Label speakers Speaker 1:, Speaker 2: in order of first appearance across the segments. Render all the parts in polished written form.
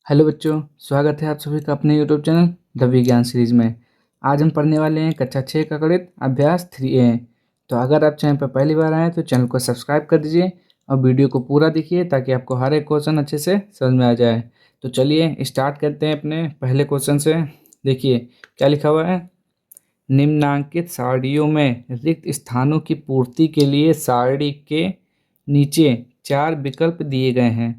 Speaker 1: Hello बच्चों, स्वागत है आप सभी का अपने यूट्यूब चैनल द विज्ञान सीरीज में। आज हम पढ़ने वाले हैं कक्षा 6 का गणित अभ्यास 3A। तो अगर आप चैनल पर पहली बार आए तो चैनल को सब्सक्राइब कर दीजिए और वीडियो को पूरा देखिए ताकि आपको हर एक क्वेश्चन अच्छे से समझ में आ जाए। तो चलिए स्टार्ट करते हैं अपने पहले क्वेश्चन से। देखिए क्या लिखा हुआ है। निम्नांकित सारणियों में रिक्त स्थानों की पूर्ति के लिए सारणी के नीचे 4 विकल्प दिए गए हैं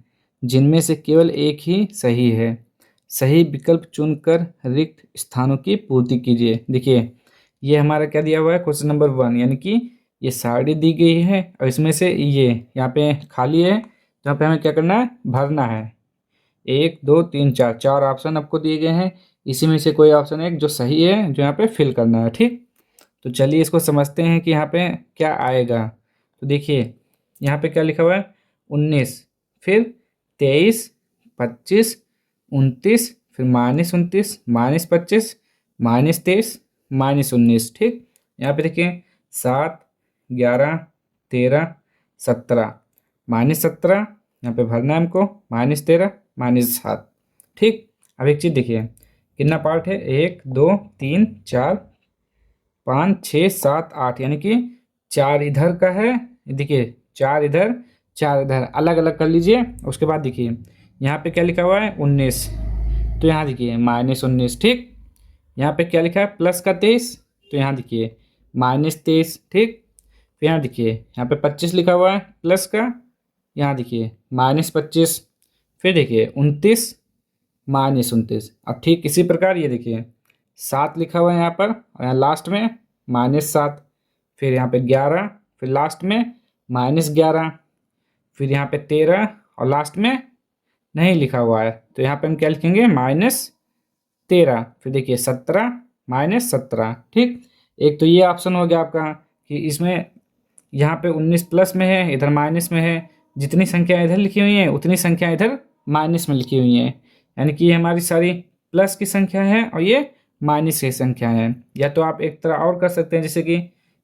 Speaker 1: जिनमें से केवल एक ही सही है। सही विकल्प चुनकर रिक्त स्थानों की पूर्ति कीजिए। देखिए ये हमारा क्या दिया हुआ है, क्वेश्चन नंबर 1, यानी कि ये सारणी दी गई है और इसमें से ये यहाँ पे खाली है, तो यहाँ पे हमें क्या करना है, भरना है। 1 2 3 4 4 ऑप्शन आपको दिए गए हैं, इसी में से कोई ऑप्शन एक जो सही है जो यहाँ पे फिल करना है। ठीक, तो चलिए इसको समझते हैं कि यहाँ पे क्या आएगा। तो देखिए यहाँ पे क्या लिखा हुआ है, 19, फिर 23, 25, 29, फिर -29, -25, -23, -19। ठीक, यहाँ पे देखिए 7, 11, 13, 17, -17, यहाँ पे भरना है हमको, -13, -7। ठीक, अब एक चीज़ देखिए कितना पार्ट है, 1 2 3 4 5 6 7 8, यानी कि 4 इधर का है। देखिए 4 इधर 4 इधर, अलग अलग कर लीजिए। उसके बाद देखिए यहाँ पे क्या लिखा हुआ है, 19, तो यहाँ देखिए -19। ठीक, यहाँ पे क्या लिखा है, प्लस का 23, तो यहाँ देखिए -23। ठीक, फिर यहाँ देखिए यहाँ पे 25 लिखा हुआ है प्लस का, यहाँ देखिए -25। फिर देखिए 29, -29। अब ठीक इसी प्रकार ये देखिए 7 लिखा हुआ है यहाँ पर और यहाँ लास्ट में -7। फिर यहाँ पे 11, फिर लास्ट में -11। फिर यहाँ पे 13 और लास्ट में नहीं लिखा हुआ है, तो यहाँ पे हम क्या लिखेंगे, -13। फिर देखिए 17, -17। ठीक, एक तो ये ऑप्शन हो गया आपका कि इसमें यहाँ पे 19 प्लस में है, इधर माइनस में है। जितनी संख्या इधर लिखी हुई है उतनी संख्या इधर माइनस में लिखी हुई है, यानी कि ये हमारी सारी प्लस की संख्या है और ये माइनस की संख्या है। या तो आप एक तरह और कर सकते हैं, जैसे कि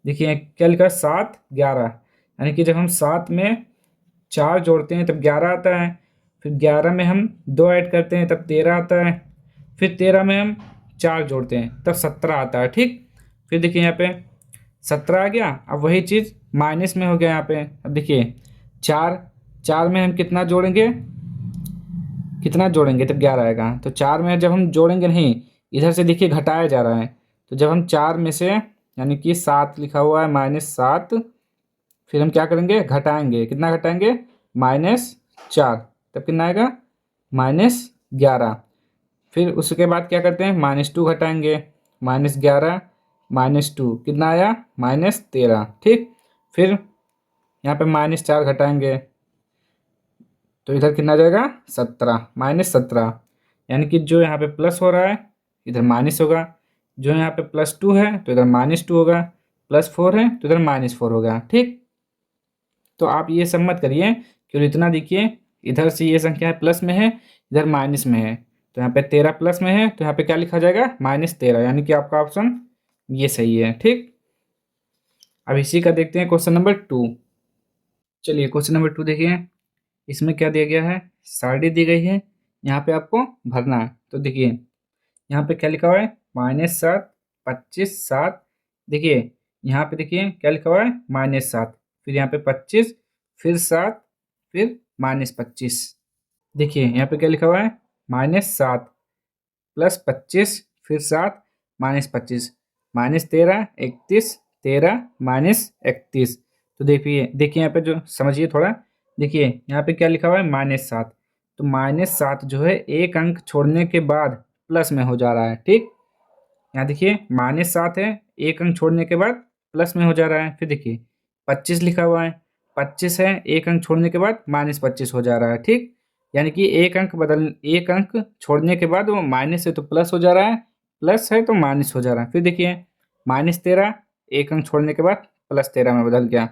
Speaker 1: देखिए क्या लिखा है, 7 11, यानी कि जब हम 7 में 4 जोड़ते हैं तब 11 आता है। फिर 11 में हम 2 ऐड करते हैं तब 13 आता है। फिर 13 में हम 4 जोड़ते हैं तब 17 आता है। ठीक, फिर देखिए यहाँ पे 17 आ गया। अब वही चीज़ माइनस में हो गया यहाँ पे। अब देखिए 4 में हम कितना जोड़ेंगे, कितना जोड़ेंगे तब 11 आएगा। तो 4 में जब हम जोड़ेंगे नहीं, इधर से देखिए घटाया जा रहा है, तो जब हम 4 में से, यानी कि 7 लिखा हुआ है -7, फिर हम क्या करेंगे, घटाएंगे। कितना घटाएंगे, -4, तब कितना आएगा, -11। फिर उसके बाद क्या करते हैं, -2 घटाएंगे, -11, -2 कितना आया, -13। ठीक, फिर यहाँ पे -4 घटाएंगे तो इधर कितना आ जाएगा, 17, -17। यानी कि जो यहाँ पे प्लस हो रहा है इधर माइनस होगा, जो यहाँ पे +2 है तो इधर -2 होगा, +4 है तो इधर -4 होगा। ठीक, तो आप ये सब मत करिए, क्योंकि इतना देखिए इधर से ये संख्या है प्लस में है, इधर माइनस में है, तो यहाँ पे 13 प्लस में है तो यहाँ पे क्या लिखा जाएगा, -13, यानी कि आपका ऑप्शन ये सही है। ठीक, अब इसी का देखते हैं क्वेश्चन नंबर 2। चलिए क्वेश्चन नंबर 2 देखिए, इसमें क्या दिया गया है, सारणी दी गई है, यहाँ पे आपको भरना है। तो देखिए यहाँ पे क्या लिखा हुआ है, -7, 25, 7। देखिए यहाँ पे देखिए क्या लिखा हुआ है, -7, फिर यहाँ पे 25, फिर 7, फिर -25। देखिए यहाँ पे क्या लिखा हुआ है, -7 +25, फिर 7, -25, -13, 31, 13, -31। तो देखिए देखिए यहाँ पे जो समझिए थोड़ा, देखिए यहाँ पे क्या लिखा हुआ है, -7, तो -7 जो है एक अंक छोड़ने के बाद प्लस में हो जा रहा है। ठीक, यहाँ देखिए -7 है, एक अंक छोड़ने के बाद प्लस में हो जा रहा है। फिर देखिए 25 लिखा हुआ है, 25 है, एक अंक छोड़ने के बाद -25 हो जा रहा है। ठीक, यानी कि एक अंक छोड़ने के बाद वो माइनस है तो प्लस हो जा रहा है, प्लस है तो माइनस हो जा रहा है। फिर देखिए -13, एक अंक छोड़ने के बाद +13 में बदल गया।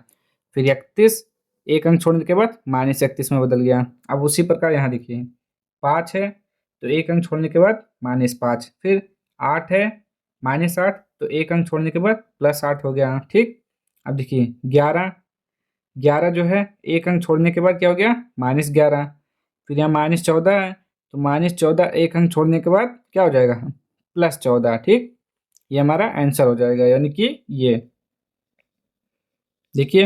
Speaker 1: फिर 31, एक अंक छोड़ने के बाद -31 में बदल गया। अब उसी प्रकार यहाँ देखिए 5 है तो एक अंक छोड़ने के बाद -5, फिर 8 है, -8, तो एक अंक छोड़ने के बाद +8 हो गया। ठीक, अब देखिए 11, 11 जो है एक अंक छोड़ने के बाद क्या हो गया, -11। फिर यहाँ -14 है तो -14 एक अंक छोड़ने के बाद क्या हो जाएगा, +14। ठीक, ये हमारा आंसर हो जाएगा, यानी कि ये देखिए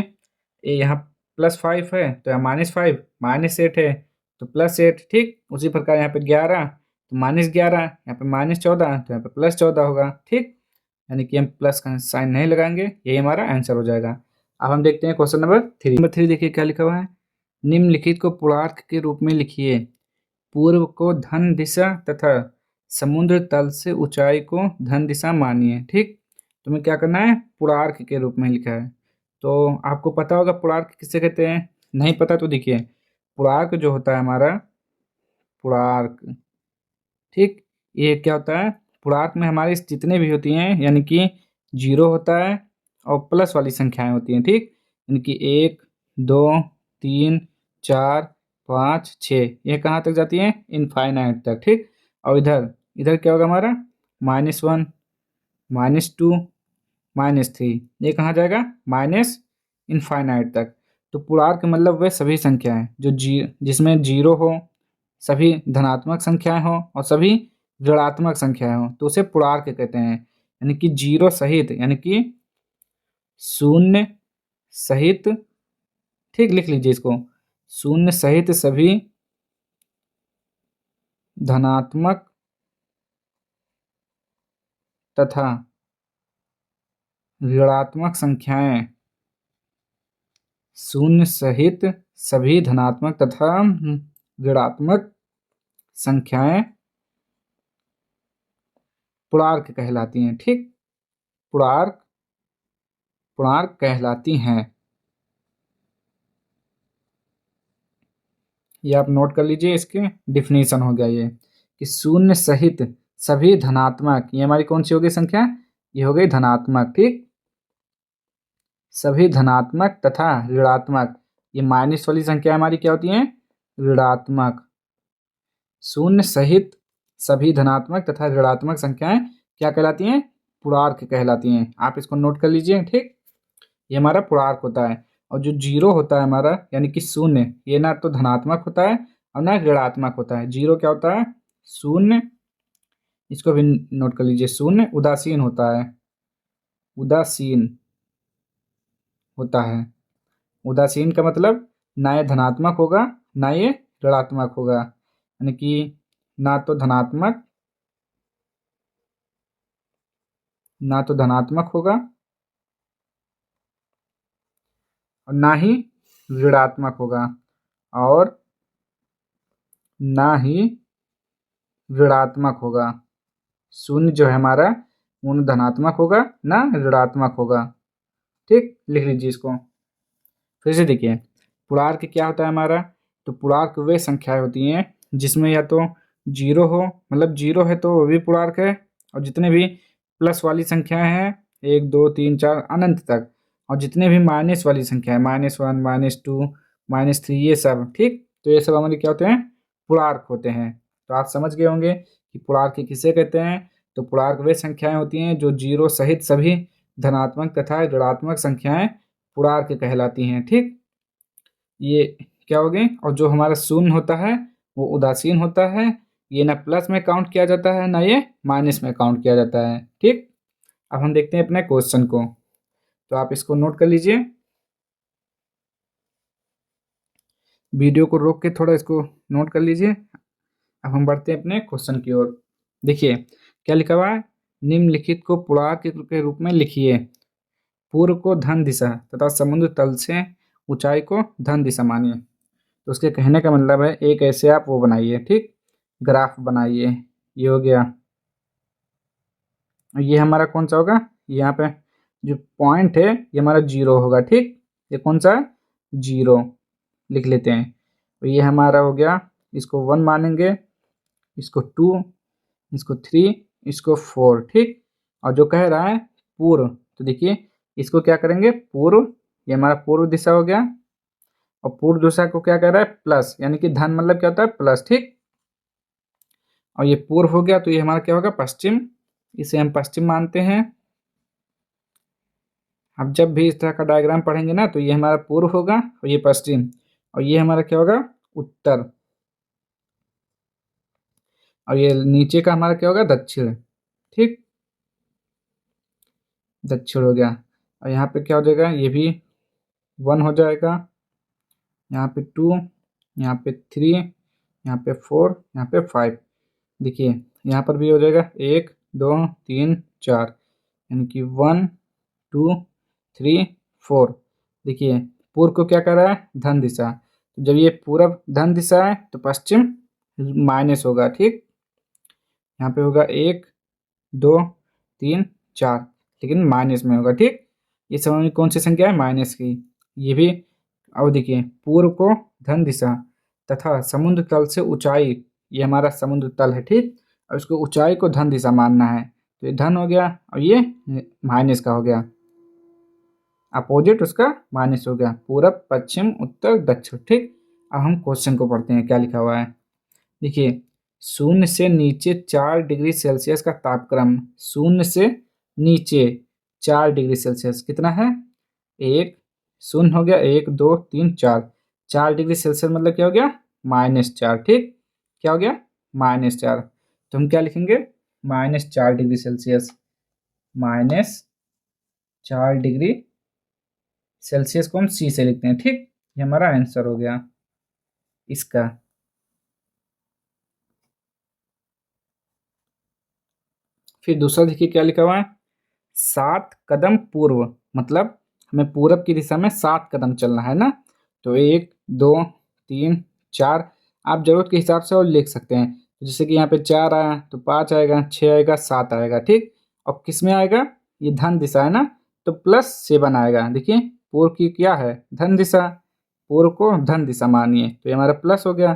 Speaker 1: ये यहाँ +5 है तो यहाँ -5, -8 है तो +8। ठीक, उसी प्रकार यहाँ पे 11 तो -11, यहाँ पे -14 तो यहाँ पे +14 होगा। ठीक, यानी कि हम प्लस का साइन नहीं लगाएंगे, यही हमारा आंसर हो जाएगा। अब हम देखते हैं क्वेश्चन नंबर 3। देखिए क्या लिखा हुआ है, निम्नलिखित को पूर्णांक के रूप में लिखिए। पूर्व को धन दिशा तथा समुद्र तल से ऊंचाई को धन दिशा मानिए। ठीक, तुम्हें क्या करना है, पूर्णांक के रूप में लिखा है। तो आपको पता होगा पूर्णांक किसे कहते हैं, नहीं पता तो देखिए पूर्णांक जो होता है हमारा पूर्णांक, ठीक, ये क्या होता है, पूर्णांक में हमारी जितने भी होती हैं यानी कि 0 होता है और प्लस वाली संख्याएं होती हैं। ठीक, यानी कि 1 2 3 4 5 6, ये कहाँ तक जाती हैं, इनफाइनाइट तक। ठीक, और इधर इधर क्या होगा हमारा -1 -2 -3, ये कहाँ जाएगा, माइनस इनफाइनाइट तक। तो पूर्णांक मतलब वे सभी संख्याएं जो जिसमें 0 हो, सभी धनात्मक संख्याएं हो और सभी ऋणात्मक संख्याएं हो, तो उसे पूर्णांक कहते हैं। यानी कि 0 सहित, यानी कि शून्य सहित, ठीक, लिख लीजिए इसको, शून्य सहित सभी धनात्मक तथा ऋणात्मक संख्याएं, शून्य सहित सभी धनात्मक तथा ऋणात्मक संख्याएं पूर्णांक कहलाती हैं। ठीक, पूर्णांक पूर्णांक कहलाती हैं। ये आप नोट कर लीजिए, इसके डिफिनीशन हो गया ये कि शून्य सहित सभी धनात्मक, ये हमारी कौन सी होगी संख्या, ये हो गई धनात्मक। ठीक, सभी धनात्मक तथा ऋणात्मक, ये माइनस वाली संख्या हमारी क्या होती है, ऋणात्मक। शून्य सहित सभी धनात्मक तथा ऋणात्मक संख्याएं क्या कहलाती हैं, पूर्णांक कहलाती हैं। आप इसको नोट कर लीजिए। ठीक, ये हमारा पूर्णांक होता है। और जो 0 होता है हमारा यानी कि शून्य, ये ना तो धनात्मक होता है और ना ऋणात्मक होता है। 0 क्या होता है, शून्य, इसको भी नोट कर लीजिए, शून्य उदासीन होता है, उदासीन होता है। उदासीन का मतलब ना ये धनात्मक होगा ना ये ऋणात्मक होगा, यानी कि ना तो धनात्मक होगा और ना ही ऋणात्मक होगा, और ना ही ऋणात्मक होगा। शून्य जो है हमारा वो न धनात्मक होगा ना ऋणात्मक होगा। ठीक, लिख लीजिए इसको। फिर से देखिए पूर्णांक क्या होता है हमारा, तो पूर्णांक वे संख्याएं होती हैं जिसमें या तो 0 हो, मतलब 0 है तो वो भी पूर्णांक है, और जितने भी प्लस वाली संख्याएं हैं 1 2 3 4 अनंत तक, और जितने भी माइनस वाली संख्याएं -1 -2 -3, ये सब। ठीक, तो ये सब हमारे क्या होते हैं, पूर्णांक होते हैं। तो आप समझ गए होंगे कि पूर्णांक किसे कहते हैं। तो पूर्णांक वे संख्याएं होती हैं जो 0 सहित सभी धनात्मक तथा ऋणात्मक संख्याएं पूर्णांक कहलाती हैं। ठीक, ये क्या हो गए, और जो हमारा शून्य होता है वो उदासीन होता है, ये ना प्लस में काउंट किया जाता है ना ये माइनस में काउंट किया जाता है। ठीक, अब हम देखते हैं अपने क्वेश्चन को, तो आप इसको नोट कर लीजिए, वीडियो को रोक के थोड़ा इसको नोट कर लीजिए। अब हम बढ़ते हैं अपने क्वेश्चन की ओर। देखिए क्या लिखा हुआ है, निम्नलिखित को पूर्णांक के रूप में लिखिए। पूर्व को धन दिशा तथा समुद्र तल से ऊंचाई को धन दिशा मानिए। तो उसके कहने का मतलब है एक ऐसे आप वो बनाइए, ठीक, ग्राफ बनाइए। ये हो गया, ये हमारा कौन सा होगा, यहाँ पे जो पॉइंट है ये हमारा 0 होगा। ठीक, ये कौन सा है, 0 लिख लेते हैं। तो ये हमारा हो गया, इसको 1 मानेंगे, इसको 2, इसको 3, इसको 4। ठीक, और जो कह रहा है पूर्व, तो देखिए इसको क्या करेंगे, पूर्व, ये हमारा पूर्व दिशा हो गया, और पूर्व दिशा को क्या कह रहा है, प्लस, यानी कि धन मतलब क्या होता है, प्लस। ठीक, और ये पूर्व हो गया तो ये हमारा क्या होगा, पश्चिम, इसे हम पश्चिम मानते हैं। अब जब भी इस तरह का डायग्राम पढ़ेंगे ना तो ये हमारा पूर्व होगा और ये पश्चिम, और ये हमारा क्या होगा, उत्तर। और ये नीचे का हमारा क्या होगा, दक्षिण। ठीक, दक्षिण हो गया। और यहाँ पे क्या हो जाएगा, ये भी 1 हो जाएगा, यहाँ पे 2, यहाँ पे 3, यहाँ पे 4, यहाँ पे 5। देखिए यहाँ पर भी हो जाएगा 1 2 3 4, यानी कि 1 2 3 4। देखिए पूर्व को क्या कर रहा है, धन दिशा। तो जब ये पूरब धन दिशा है तो पश्चिम माइनस होगा। ठीक, यहाँ पे होगा 1 2 3 4, लेकिन माइनस में होगा। ठीक, ये समय में कौन सी संख्या है, माइनस की। ये भी, अब देखिए पूर्व को धन दिशा तथा समुद्र तल से ऊंचाई, ये हमारा समुद्र तल है। ठीक, और इसको ऊंचाई को धन दिशा मानना है, तो ये धन हो गया और ये माइनस का हो गया, अपोजिट उसका माइनस हो गया, पूरब पश्चिम उत्तर दक्षिण। ठीक, अब हम क्वेश्चन को पढ़ते हैं, क्या लिखा हुआ है। देखिए 0 से नीचे 4 डिग्री सेल्सियस का तापक्रम, 0 से नीचे 4 डिग्री सेल्सियस कितना है, 1 0 हो गया, 1 2 3 4, 4 डिग्री सेल्सियस मतलब क्या हो गया, -4। ठीक, क्या हो गया, -4। तो हम क्या लिखेंगे, -4 डिग्री सेल्सियस, -4 डिग्री सेल्सियस को हम सी से लिखते हैं। ठीक, ये हमारा आंसर हो गया इसका। फिर दूसरा देखिए क्या लिखा हुआ है, 7 कदम पूर्व, मतलब हमें पूरब की दिशा में 7 कदम चलना है ना। तो 1 2 3 4, आप जरूरत के हिसाब से और लिख सकते हैं। तो जैसे कि यहाँ पे 4 आया तो 5 आएगा, 6 आएगा, 7 आएगा। ठीक, और किस में आएगा, ये धन दिशा है ना, तो +7 आएगा। देखिए पूर्व की क्या है, धन दिशा, पूर्व को धन दिशा मानिए, तो ये हमारा प्लस हो गया।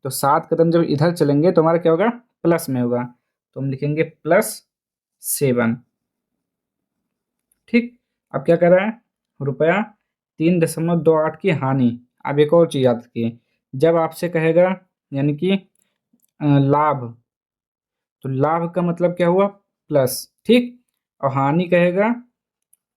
Speaker 1: तो 7 कदम जब इधर चलेंगे तो हमारा क्या होगा, प्लस में होगा, तो हम लिखेंगे +7। ठीक, अब क्या कर रहा है, रुपया 3.28 की हानि। अब एक और चीज़ याद रखिए, जब आपसे कहेगा यानी कि लाभ, तो लाभ का मतलब क्या हुआ, प्लस। ठीक, और हानि कहेगा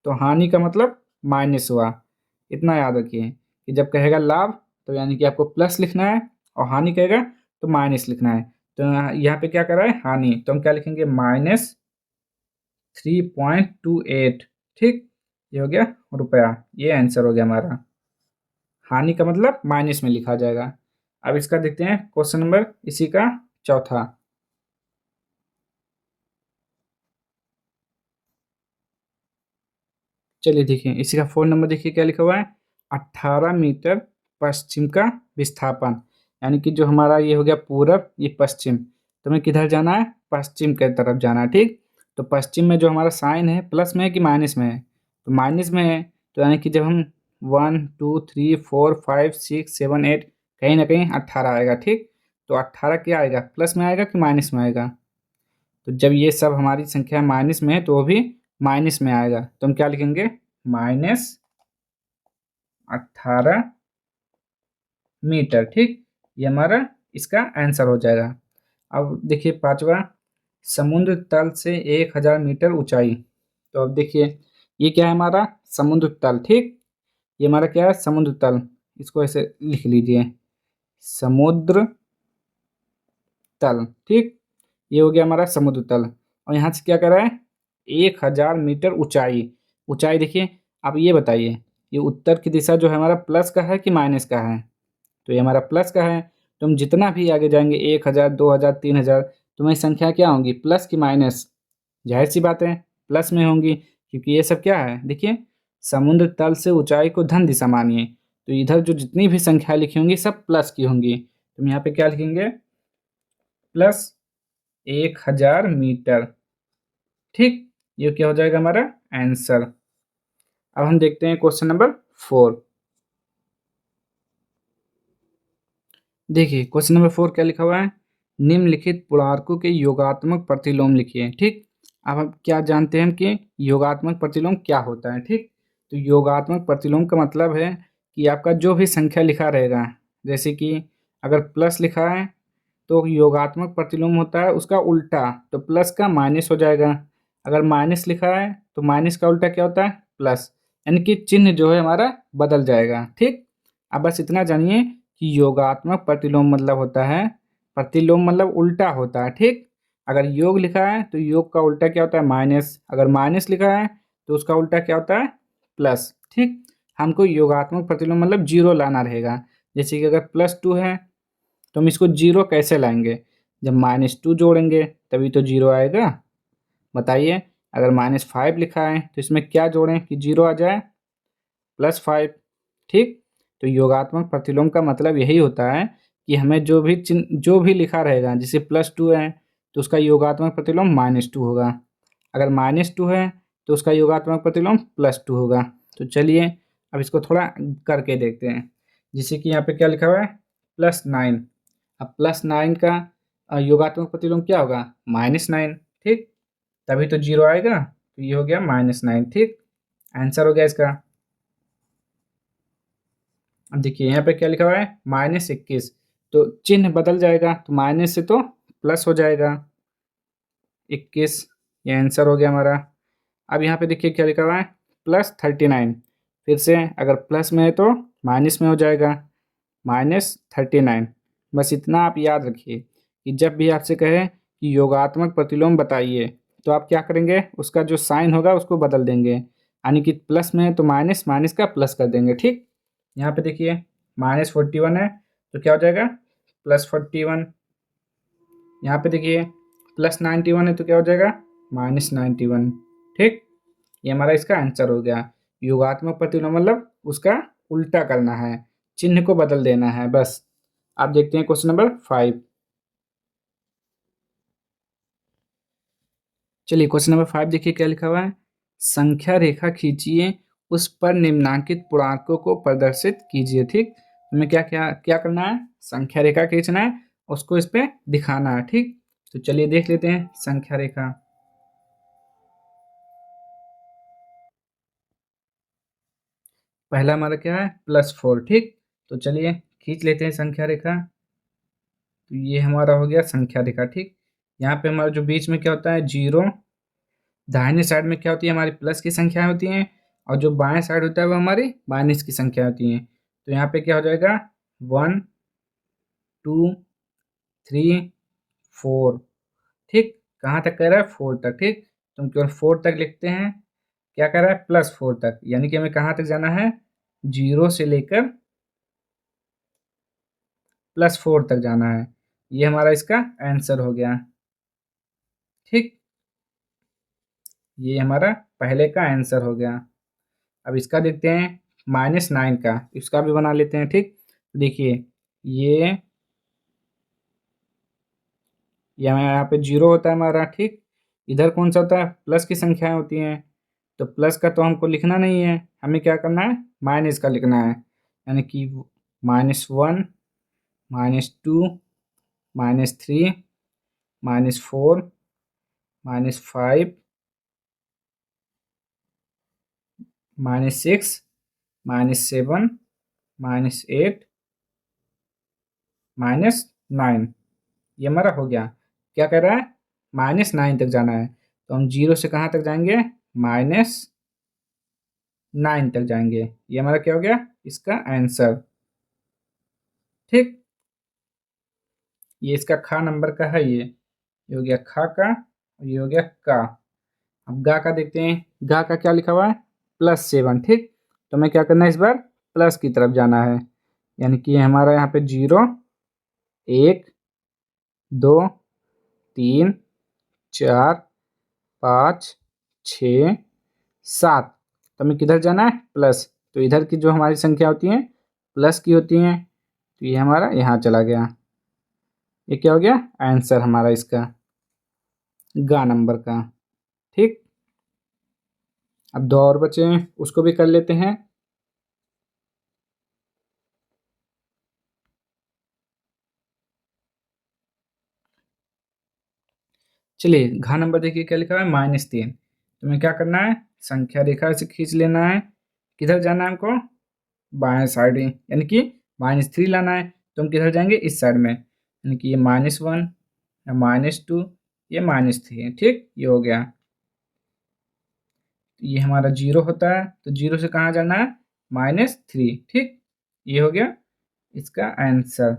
Speaker 1: तो हानि का मतलब माइनस हुआ। इतना याद रखिए कि जब कहेगा लाभ तो यानी कि आपको प्लस लिखना है, और हानि कहेगा तो माइनस लिखना है। तो यहाँ पे क्या कर रहा है, हानि, तो हम क्या लिखेंगे, -3.28। ठीक, ये हो गया रुपया, ये आंसर हो गया हमारा। हानि का मतलब माइनस में लिखा जाएगा। अब इसका देखते हैं क्वेश्चन नंबर इसी का चौथा। चलिए देखिए इसी का 4 नंबर, देखिए क्या लिखा हुआ है, 18 मीटर पश्चिम का विस्थापन, यानी कि जो हमारा ये हो गया पूरब, ये पश्चिम, तो हमें किधर जाना है, पश्चिम के तरफ जाना है। ठीक, तो पश्चिम में जो हमारा साइन है प्लस में है कि माइनस में है, तो माइनस में है। तो यानी कि जब हम 1 2 3 4 5 6 7 8, कहीं ना कहीं 18 आएगा। ठीक, तो 18 क्या आएगा, प्लस में आएगा कि माइनस में आएगा, तो जब ये सब हमारी संख्या माइनस में है तो वो भी माइनस में आएगा। तो हम क्या लिखेंगे, -18 मीटर। ठीक, ये हमारा इसका आंसर हो जाएगा। अब देखिए पांचवा, समुद्र तल से 1000 मीटर ऊंचाई। तो अब देखिए ये क्या है, हमारा समुद्र तल। ठीक, ये हमारा क्या है, समुद्र तल, इसको ऐसे लिख लीजिए, समुद्र तल। ठीक, ये हो गया हमारा समुद्र तल। और यहाँ से क्या कर रहा है, 1000 मीटर ऊंचाई। ऊंचाई देखिए, आप ये बताइए, ये उत्तर की दिशा जो है हमारा प्लस का है कि माइनस का है, तो ये हमारा प्लस का है। तो हम जितना भी आगे जाएंगे 1000 2000 3000, तो हमारी संख्या क्या होंगी, प्लस की माइनस, जाहिर सी बात है प्लस में होंगी, क्योंकि ये सब क्या है, देखिए समुद्र तल से ऊंचाई को धन दिशा मानिए, तो इधर जो जितनी भी संख्या लिखी होंगी सब प्लस की होंगी। तो हम यहाँ पे क्या लिखेंगे, +1000 मीटर। ठीक, ये क्या हो जाएगा हमारा आंसर। अब हम देखते हैं क्वेश्चन नंबर 4। देखिए क्वेश्चन नंबर 4 क्या लिखा हुआ है, निम्नलिखित पूर्णांकों के योगात्मक प्रतिलोम लिखिए। ठीक, अब हम क्या जानते हैं कि योगात्मक प्रतिलोम क्या होता है। ठीक, तो योगात्मक प्रतिलोम का मतलब है कि आपका जो भी संख्या लिखा रहेगा, जैसे कि अगर प्लस लिखा है तो योगात्मक प्रतिलोम होता है उसका उल्टा, तो प्लस का माइनस हो जाएगा। अगर माइनस लिखा है तो माइनस का उल्टा क्या होता है, प्लस, यानी कि चिन्ह जो है हमारा बदल जाएगा। ठीक, अब बस इतना जानिए कि योगात्मक प्रतिलोम मतलब होता है प्रतिलोम मतलब उल्टा होता है, ठीक। अगर योग लिखा है तो योग का उल्टा क्या होता है, माइनस। अगर माइनस लिखा है तो उसका उल्टा क्या होता है, प्लस, ठीक। हमको योगात्मक प्रतिलोम मतलब जीरो लाना रहेगा। जैसे कि अगर +2 है तो हम इसको जीरो कैसे लाएंगे, जब -2 जोड़ेंगे तभी तो जीरो आएगा। बताइए, अगर -5 लिखा है तो इसमें क्या जोड़ें कि जीरो आ जाए, +5, ठीक। तो योगात्मक प्रतिलोम का मतलब यही होता है कि हमें जो भी लिखा रहेगा, जैसे +2 है तो उसका योगात्मक प्रतिलोम -2 होगा। अगर -2 है तो उसका योगात्मक प्रतिलोम +2 होगा। तो चलिए अब इसको थोड़ा करके देखते हैं। जैसे कि यहाँ पे क्या लिखा हुआ है, +9। अब +9 का योगात्मक प्रतिलोम क्या होगा, -9, ठीक। तभी तो जीरो आएगा, तो ये हो गया -9, ठीक। आंसर हो गया इसका। अब देखिए यहाँ पे क्या लिखा हुआ है, -21। तो चिन्ह बदल जाएगा, तो माइनस से तो प्लस हो जाएगा, 21। ये आंसर हो गया हमारा। अब यहाँ पे देखिए क्या लिखा हुआ है, +39। फिर से अगर प्लस में है तो माइनस में हो जाएगा, -39। बस इतना आप याद रखिए कि जब भी आपसे कहे कि योगात्मक प्रतिलोम बताइए, तो आप क्या करेंगे, उसका जो साइन होगा उसको बदल देंगे। यानी कि प्लस में है तो माइनस, माइनस का प्लस कर देंगे, ठीक। यहाँ पे देखिए -41 है तो क्या हो जाएगा, +41। यहाँ पे देखिए +91 है तो क्या हो जाएगा, -91, ठीक। ये हमारा इसका आंसर हो गया। योगात्मक प्रतिलोम मतलब उसका उल्टा करना है, चिन्ह को बदल देना है, बस। आप देखते हैं क्वेश्चन नंबर 5। चलिए क्वेश्चन नंबर 5 देखिए क्या लिखा हुआ है, संख्या रेखा खींचिए, उस पर निम्नांकित पूर्णांकों को प्रदर्शित कीजिए, ठीक। हमें क्या क्या क्या करना है, संख्या रेखा खींचना है, उसको इस पे दिखाना है, ठीक। तो चलिए देख लेते हैं संख्या रेखा। पहला हमारा क्या है, +4, ठीक। तो चलिए खींच लेते हैं संख्या रेखा। तो ये हमारा हो गया संख्या रेखा, ठीक। यहाँ पे हमारा जो बीच में क्या होता है, जीरो। दाहिने साइड में क्या होती है, हमारी प्लस की संख्या होती हैं, और जो बाएं साइड होता है वो हमारी माइनस की संख्या होती हैं। तो यहाँ पे क्या हो जाएगा, 1 2 3 4, ठीक। कहाँ तक कह रहा है, 4 तक, ठीक। तो हम केवल 4 तक लिखते हैं। क्या कह रहा है, +4 तक, यानी कि हमें कहाँ तक जाना है, जीरो से लेकर +4 तक जाना है। ये हमारा इसका आंसर हो गया, ठीक। ये हमारा पहले का आंसर हो गया। अब इसका देखते हैं -9 का, इसका भी बना लेते हैं, ठीक। देखिए ये यहाँ पे जीरो होता है हमारा, ठीक। इधर कौन सा होता है, प्लस की संख्याएं होती हैं। तो प्लस का तो हमको लिखना नहीं है, हमें क्या करना है, माइनस का लिखना है। यानी कि -1, -2, -3, -4, -5, -6, -7, -8, -9। ये हमारा हो गया। क्या कह रहा है, -9 तक जाना है, तो हम जीरो से कहाँ तक जाएंगे, -9 तक जाएंगे। ये हमारा क्या हो गया, इसका आंसर, ठीक। ये इसका खा नंबर का है, ये हो गया खा का, और ये हो गया का। अब गा का देखते हैं, गा का क्या लिखा हुआ है, +7, ठीक। तो हमें क्या करना है, इस बार प्लस की तरफ जाना है। यानी कि हमारा यहाँ पे 0 1 2 3 4 5 6 7। तो हमें किधर जाना है, प्लस। तो इधर की जो हमारी संख्या होती हैं प्लस की होती हैं, तो ये हमारा यहाँ चला गया। ये क्या हो गया, आंसर हमारा इसका, गा नंबर का, ठीक। अब दो और बचे हैं, उसको भी कर लेते हैं। चलिए घा नंबर देखिए क्या लिखा है, -3। तो हमें क्या करना है, संख्या रेखा से खींच लेना है। किधर जाना है हमको, बाएं साइड, यानी कि -3 लाना है। तो हम किधर जाएंगे, इस साइड में, यानी कि ये -1 या -2, ये -3 है, ठीक। ये हो गया। ये हमारा जीरो होता है, तो जीरो से कहाँ जाना है, -3, ठीक। ये हो गया इसका आंसर।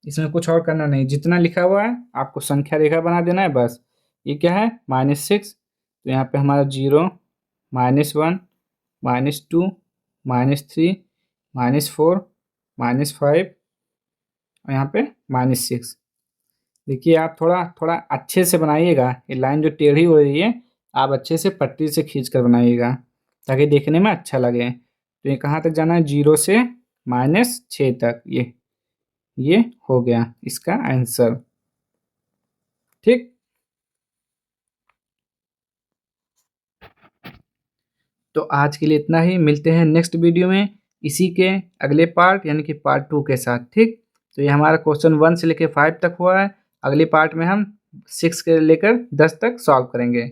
Speaker 1: इसमें कुछ और करना नहीं, जितना लिखा हुआ है आपको संख्या रेखा बना देना है बस। ये क्या है -6, तो यहाँ पे हमारा 0, -1, -2, -3, -4, -5 और यहाँ पे -6। देखिए आप थोड़ा थोड़ा अच्छे से बनाइएगा, ये लाइन जो टेढ़ी हो रही है आप अच्छे से पट्टी से खींच कर बनाइएगा ताकि देखने में अच्छा लगे। तो ये कहाँ तक जाना है, 0 से -6 तक। ये हो गया इसका आंसर। ठीक, तो आज के लिए इतना ही। मिलते हैं नेक्स्ट वीडियो में इसी के अगले पार्ट यानी कि पार्ट 2 के साथ। ठीक, तो ये हमारा क्वेश्चन 1 से लेकर 5 तक हुआ है। अगले पार्ट में हम 6 के लेकर 10 तक सॉल्व करेंगे।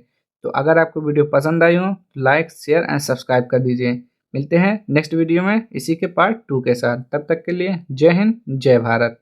Speaker 1: तो अगर आपको वीडियो पसंद आई हो तो लाइक शेयर एंड सब्सक्राइब कर दीजिए। मिलते हैं नेक्स्ट वीडियो में इसी के पार्ट 2 के साथ। तब तक के लिए जय हिंद जय भारत।